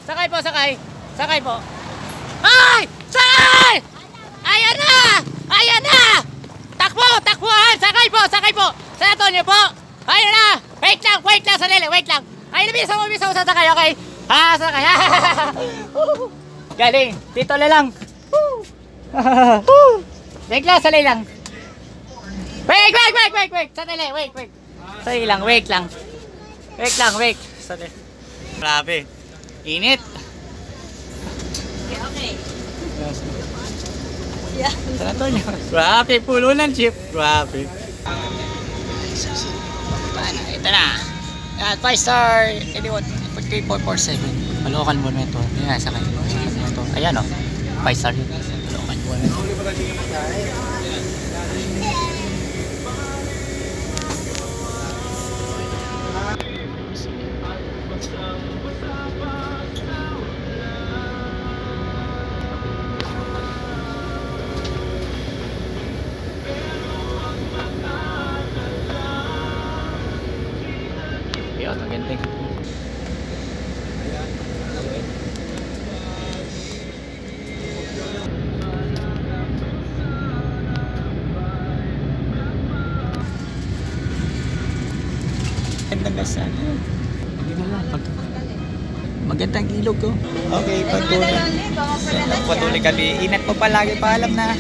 Sakay po, sakay. Sakay po. Ay! Sakay! Ayan na! Ayan na! Takbo! Takbuhan! Sakay po! Sakay po! San Antonio po! Ayan na! Wait lang! Wait lang! Sandali! Wait lang! Ay, nabisa mo sasakay, okay? Ha! Sakay! Galing! Dito na lang! Wait lang! Sandali lang! Wait! Wait! Wait! Wait! Wait! Sandali! Wait! Wait! Sandali lang! Wait lang! Wait lang! Wait! Sandali! Grabe! Init! Okay. Yeah. San Antonio. Grabe, pulo ng jeep. Grabe. Ito na. Yan, 5 star. 3447. Malokan mo na ito. Yan, sakay. Ayan o. 5 star yun. Malokan mo na ito. Yun, ang ganda. Ganda ba sana? Magandang ilog ko. Okay, patuloy kami. Ingat po palagi, paalam na.